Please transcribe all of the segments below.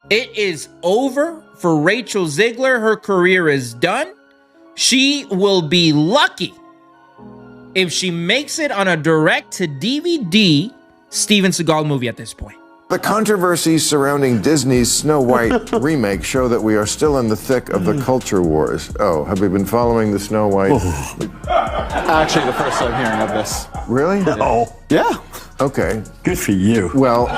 It is over for Rachel Zegler. Her career is done. She will be lucky if she makes it on a direct-to-DVD Steven Seagal movie at this point. The controversies surrounding Disney's Snow White remake show that we are still in the thick of the culture wars. Oh, have we been following the Snow White? Actually, the first time hearing of this. Really? No. Yeah. Okay. Good for you. Well,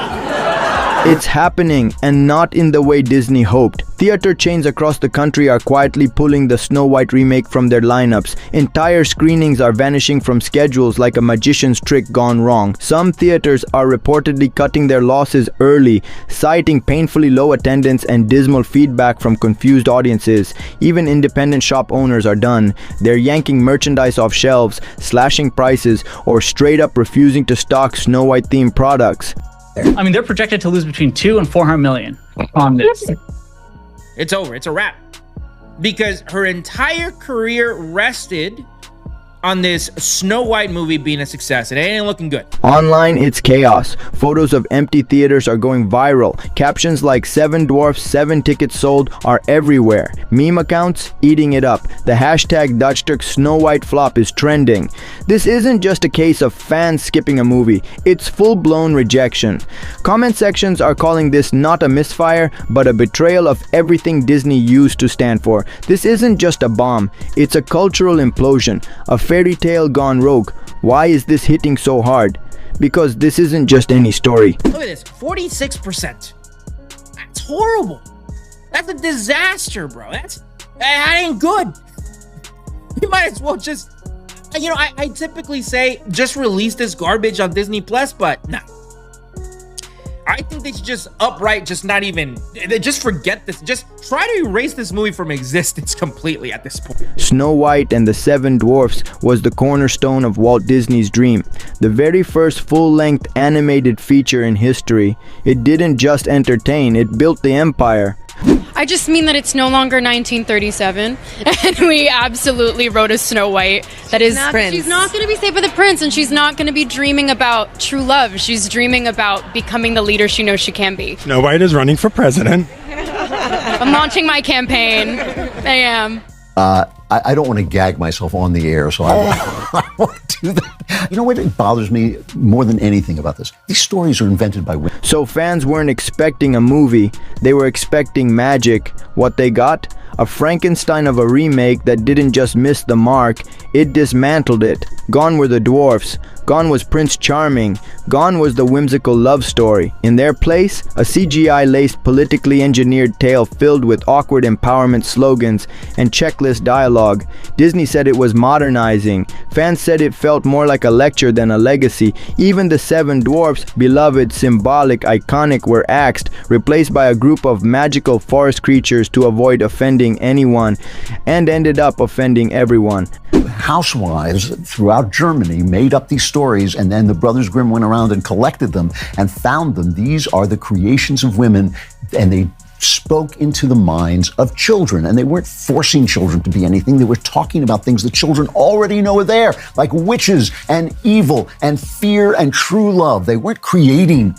It's happening, and not in the way Disney hoped. Theater chains across the country are quietly pulling the Snow White remake from their lineups. Entire screenings are vanishing from schedules like a magician's trick gone wrong. Some theaters are reportedly cutting their losses early, citing painfully low attendance and dismal feedback from confused audiences. Even independent shop owners are done. They're yanking merchandise off shelves, slashing prices, or straight up refusing to stock Snow White themed products. I mean, they're projected to lose between 2 and 400 million on this. It's over. It's a wrap. Because her entire career rested on this Snow White movie being a success. It ain't looking good. Online, it's chaos. Photos of empty theaters are going viral. Captions like 7 dwarfs, 7 tickets sold are everywhere. Meme accounts eating it up. The hashtag Dutch Turk Snow White flop is trending. This isn't just a case of fans skipping a movie. It's full-blown rejection. Comment sections are calling this not a misfire, but a betrayal of everything Disney used to stand for. This isn't just a bomb. It's a cultural implosion. A fairy tale gone rogue. Why is this hitting so hard? Because this isn't just any story. Look at this. 46%. That's horrible. That's a disaster, bro. That ain't good. You might as well just... You know, I typically say just release this garbage on Disney Plus, but nah. I think they should just upright, just not even, just forget this. Just try to erase this movie from existence completely at this point. Snow White and the 7 Dwarfs was the cornerstone of Walt Disney's dream. The very first full-length animated feature in history. It didn't just entertain, it built the empire. I just mean that it's no longer 1937, and we absolutely wrote a Snow White that is... She's not going to be saved by the prince, and she's not going to be dreaming about true love. She's dreaming about becoming the leader she knows she can be. Snow White is running for president. I'm launching my campaign. I am. I don't want to gag myself on the air, so I won't do that. You know what bothers me more than anything about this? These stories are invented by women. So fans weren't expecting a movie, they were expecting magic. What they got? A Frankenstein of a remake that didn't just miss the mark, it dismantled it. Gone were the dwarfs. Gone was Prince Charming. Gone was the whimsical love story. In their place, a CGI-laced, politically engineered tale filled with awkward empowerment slogans and checklist dialogue. Disney said it was modernizing. Fans said it felt more like a lecture than a legacy. Even the 7 dwarfs, beloved, symbolic, iconic, were axed, replaced by a group of magical forest creatures to avoid offending anyone, and ended up offending everyone. Housewives throughout Germany made up these stories, and then the Brothers Grimm went around and collected them and found them. These are the creations of women, and they spoke into the minds of children, and they weren't forcing children to be anything. They were talking about things that children already know are there, like witches and evil and fear and true love. They weren't creating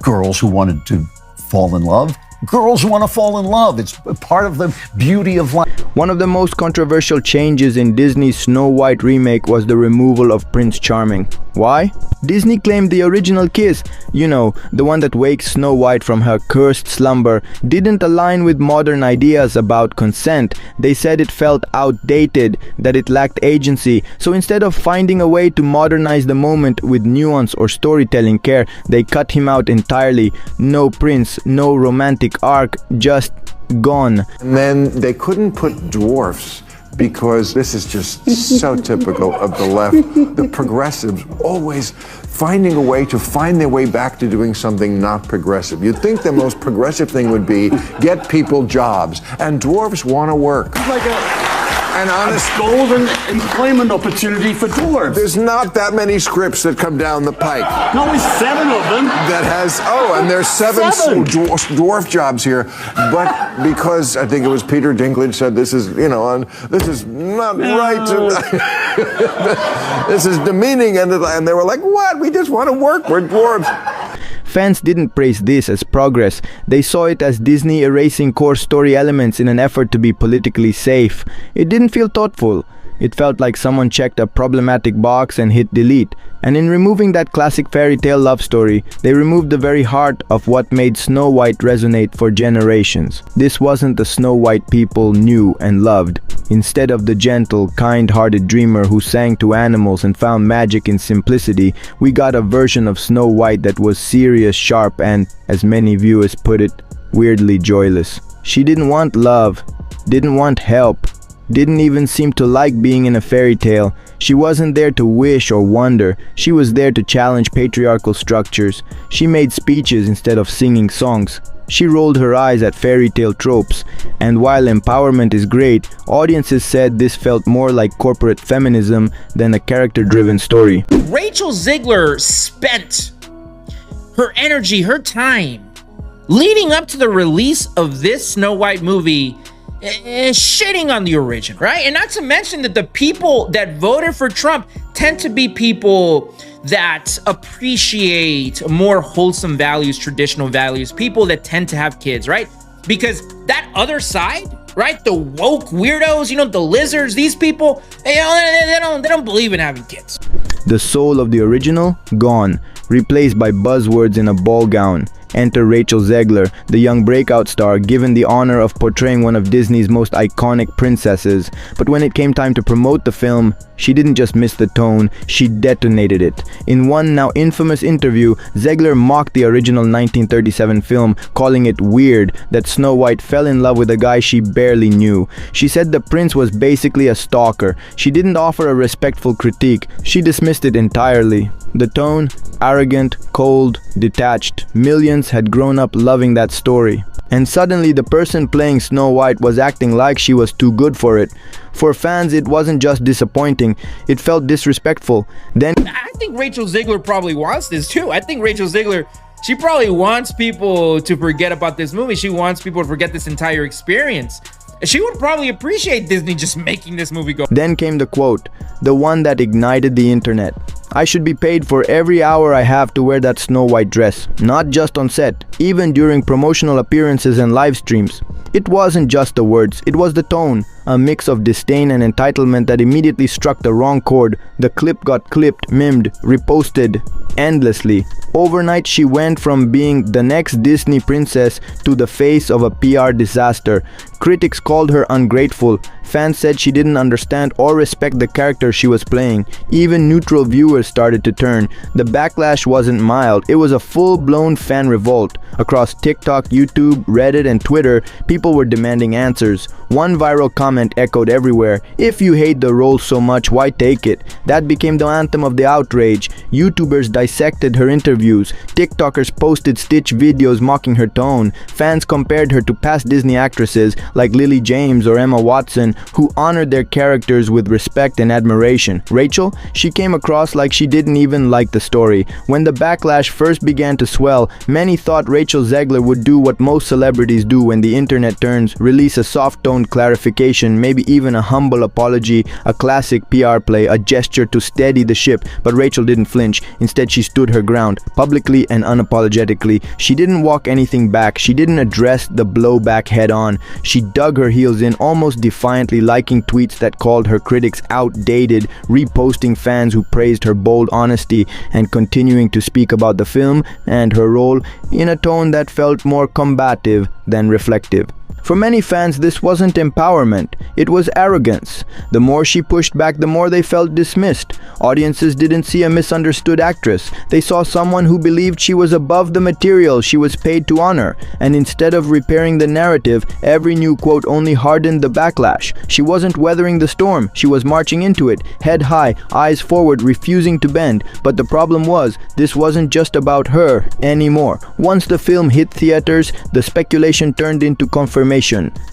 girls who wanted to fall in love. Girls want to fall in love. It's part of the beauty of life. One of the most controversial changes in Disney's Snow White remake was the removal of Prince Charming. Why? Disney claimed the original kiss, you know, the one that wakes Snow White from her cursed slumber, didn't align with modern ideas about consent. They said it felt outdated, that it lacked agency. So instead of finding a way to modernize the moment with nuance or storytelling care, they cut him out entirely. No prince, no romantic arc, just gone. and then they couldn't put dwarfs because this is just so typical of the left. The progressives always finding a way to find their way back to doing something not progressive. You'd think the most progressive thing would be get people jobs, and dwarfs want to work. Like And honest, golden employment opportunity for dwarves. there's not that many scripts that come down the pike No, only 7 of them. that has, and there's 7 dwarf jobs here. But because I think it was Peter Dinklage said this is, this is not right. This is demeaning. And they were like, what? We just want to work. We're dwarves. Fans didn't praise this as progress. They saw it as Disney erasing core story elements in an effort to be politically safe. It didn't feel thoughtful. It felt like someone checked a problematic box and hit delete. And in removing that classic fairy tale love story, they removed the very heart of what made Snow White resonate for generations. This wasn't the Snow White people knew and loved. Instead of the gentle, kind-hearted dreamer who sang to animals and found magic in simplicity, we got a version of Snow White that was serious, sharp, and, as many viewers put it, weirdly joyless. She didn't want love, didn't want help, didn't even seem to like being in a fairy tale. She wasn't there to wish or wonder. She was there to challenge patriarchal structures. She made speeches instead of singing songs. She rolled her eyes at fairy tale tropes. And while empowerment is great, audiences said this felt more like corporate feminism than a character-driven story. Rachel Zegler spent her energy, her time, leading up to the release of this Snow White movie, shitting on the original, right? And not to mention that the people that voted for Trump tend to be people that appreciate more wholesome values, traditional values, people that tend to have kids, right? Because that other side, right? The woke weirdos, the lizards, these people, they don't believe in having kids. The soul of the original, gone, replaced by buzzwords in a ball gown. Enter Rachel Zegler, the young breakout star given the honor of portraying one of Disney's most iconic princesses. But when it came time to promote the film, she didn't just miss the tone, she detonated it. In one now infamous interview, Zegler mocked the original 1937 film, calling it weird that Snow White fell in love with a guy she barely knew. She said the prince was basically a stalker. She didn't offer a respectful critique, she dismissed it entirely. The tone, arrogant, cold, detached. Millions had grown up loving that story. And suddenly the person playing Snow White was acting like she was too good for it. For fans, it wasn't just disappointing, it felt disrespectful. Then I think Rachel Zegler probably wants this too. I think Rachel Zegler, she probably wants people to forget about this movie. She wants people to forget this entire experience. She would probably appreciate Disney just making this movie go. Then came the quote, the one that ignited the internet. I should be paid for every hour I have to wear that Snow White dress. Not just on set, even during promotional appearances and live streams. It wasn't just the words, it was the tone. A mix of disdain and entitlement that immediately struck the wrong chord. The clip got clipped, mimed, reposted endlessly. Overnight, she went from being the next Disney princess to the face of a PR disaster. Critics called her ungrateful. Fans said she didn't understand or respect the character she was playing. Even neutral viewers started to turn. The backlash wasn't mild, it was a full-blown fan revolt. Across TikTok, YouTube, Reddit, and Twitter, people were demanding answers. One viral comment echoed everywhere, "If you hate the role so much, why take it?" That became the anthem of the outrage. YouTubers dissected her interviews. TikTokers posted stitch videos mocking her tone. Fans compared her to past Disney actresses like Lily James or Emma Watson, who honored their characters with respect and admiration. Rachel, she came across like she didn't even like the story. When the backlash first began to swell, many thought Rachel Zegler would do what most celebrities do when the internet turns, release a soft-toned clarification, maybe even a humble apology, a classic PR play, a gesture to steady the ship. But Rachel didn't flinch. Instead, she stood her ground, publicly and unapologetically. She didn't walk anything back. She didn't address the blowback head-on. She dug her heels in, almost defiantly, liking tweets that called her critics outdated, reposting fans who praised her bold honesty, and continuing to speak about the film and her role in a tone that felt more combative than reflective. For many fans, this wasn't empowerment, it was arrogance. The more she pushed back, the more they felt dismissed. Audiences didn't see a misunderstood actress. They saw someone who believed she was above the material she was paid to honor. And instead of repairing the narrative, every new quote only hardened the backlash. She wasn't weathering the storm, she was marching into it, head high, eyes forward, refusing to bend. But the problem was, this wasn't just about her anymore. Once the film hit theaters, the speculation turned into confirmation.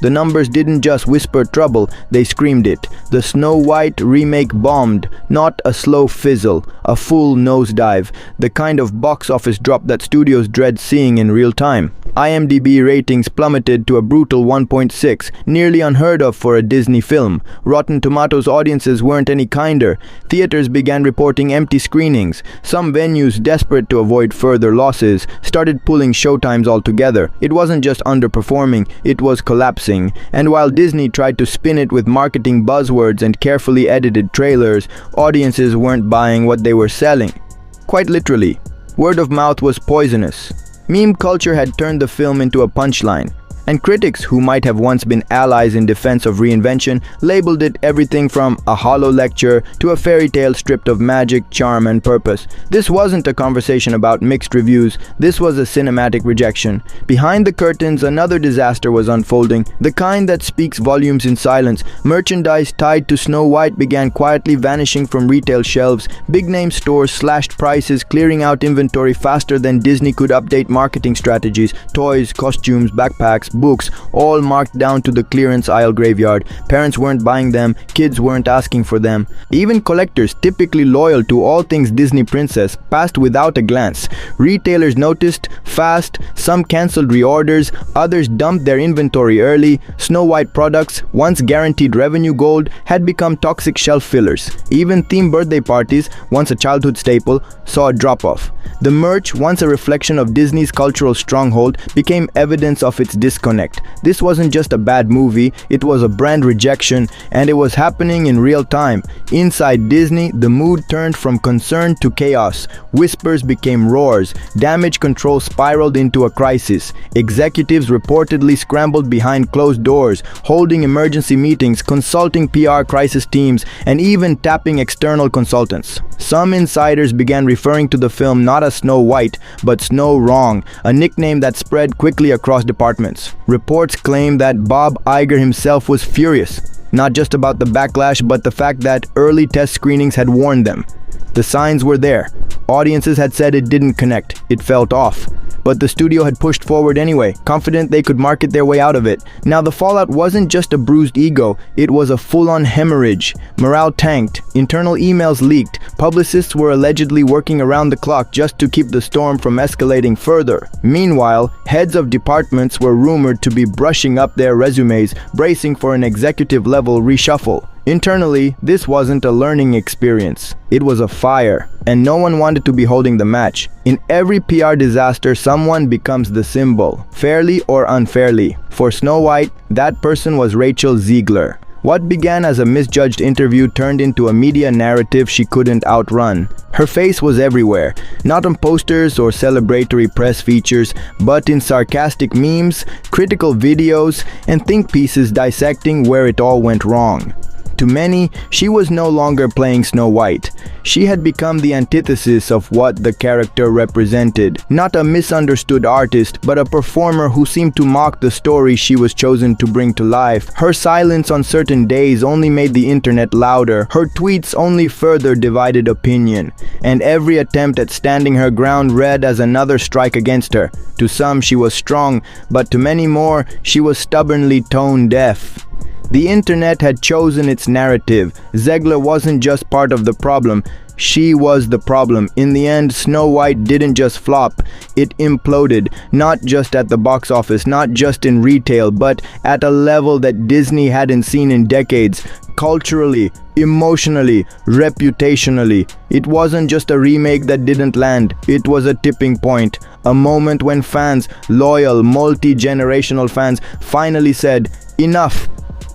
The numbers didn't just whisper trouble, they screamed it. The Snow White remake bombed, not a slow fizzle, a full nosedive, the kind of box office drop that studios dread seeing in real time. IMDb ratings plummeted to a brutal 1.6, nearly unheard of for a Disney film. Rotten Tomatoes audiences weren't any kinder. Theaters began reporting empty screenings. Some venues, desperate to avoid further losses, started pulling showtimes altogether. It wasn't just underperforming, it was collapsing. And while Disney tried to spin it with marketing buzzwords and carefully edited trailers, audiences weren't buying what they were selling. Quite literally. Word of mouth was poisonous. Meme culture had turned the film into a punchline, and critics who might have once been allies in defense of reinvention labeled it everything from a hollow lecture to a fairy tale stripped of magic, charm, and purpose. This wasn't a conversation about mixed reviews, this was a cinematic rejection. Behind the curtains, another disaster was unfolding, the kind that speaks volumes in silence. Merchandise tied to Snow White began quietly vanishing from retail shelves. Big-name stores slashed prices, clearing out inventory faster than Disney could update marketing strategies. Toys, costumes, backpacks, books, all marked down to the clearance aisle graveyard. Parents weren't buying them, kids weren't asking for them. Even collectors, typically loyal to all things Disney Princess, passed without a glance. Retailers noticed fast, some canceled reorders, others dumped their inventory early. Snow White products, once guaranteed revenue gold, had become toxic shelf fillers. Even theme birthday parties, once a childhood staple, saw a drop-off. The merch, once a reflection of Disney's cultural stronghold, became evidence of its disconnect. This wasn't just a bad movie, it was a brand rejection, and it was happening in real time. Inside Disney, the mood turned from concern to chaos. Whispers became roars. Damage control spiraled into a crisis. Executives reportedly scrambled behind closed doors, holding emergency meetings, consulting PR crisis teams, and even tapping external consultants. Some insiders began referring to the film not as Snow White, but Snow Wrong, a nickname that spread quickly across departments. Reports claim that Bob Iger himself was furious, not just about the backlash, but the fact that early test screenings had warned them. The signs were there. Audiences had said it didn't connect, it felt off. But the studio had pushed forward anyway, confident they could market their way out of it. Now the fallout wasn't just a bruised ego, it was a full-on hemorrhage. Morale tanked, internal emails leaked, publicists were allegedly working around the clock just to keep the storm from escalating further. Meanwhile, heads of departments were rumored to be brushing up their resumes, bracing for an executive-level reshuffle. Internally, this wasn't a learning experience. It was a fire, and no one wanted to be holding the match. In every PR disaster, someone becomes the symbol, fairly or unfairly. For Snow White, that person was Rachel Zegler. What began as a misjudged interview turned into a media narrative she couldn't outrun. Her face was everywhere, not on posters or celebratory press features, but in sarcastic memes, critical videos, and think pieces dissecting where it all went wrong. To many, she was no longer playing Snow White. She had become the antithesis of what the character represented. Not a misunderstood artist, but a performer who seemed to mock the story she was chosen to bring to life. Her silence on certain days only made the internet louder. Her tweets only further divided opinion. And every attempt at standing her ground read as another strike against her. To some, she was strong, but to many more, she was stubbornly tone deaf. The internet had chosen its narrative. Zegler wasn't just part of the problem, she was the problem. In the end, Snow White didn't just flop, it imploded. Not just at the box office, not just in retail, but at a level that Disney hadn't seen in decades. Culturally, emotionally, reputationally. It wasn't just a remake that didn't land, it was a tipping point. A moment when fans, loyal, multi-generational fans, finally said, enough.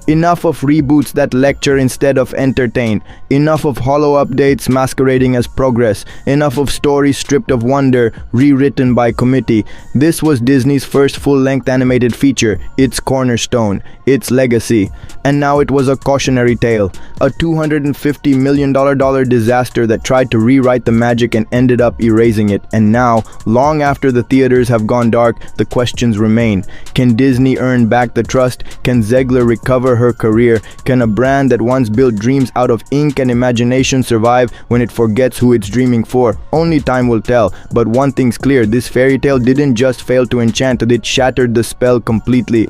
Enough of reboots that lecture instead of entertain. Enough of hollow updates masquerading as progress. Enough of stories stripped of wonder, rewritten by committee. This was Disney's first full-length animated feature, its cornerstone, its legacy. And now it was a cautionary tale. A $250 million disaster that tried to rewrite the magic and ended up erasing it. And now, long after the theaters have gone dark, the questions remain. Can Disney earn back the trust? Can Zegler recover her career? Can a brand that once built dreams out of ink and imagination survive when it forgets who it's dreaming for? Only time will tell, but one thing's clear, this fairy tale didn't just fail to enchant, it shattered the spell completely.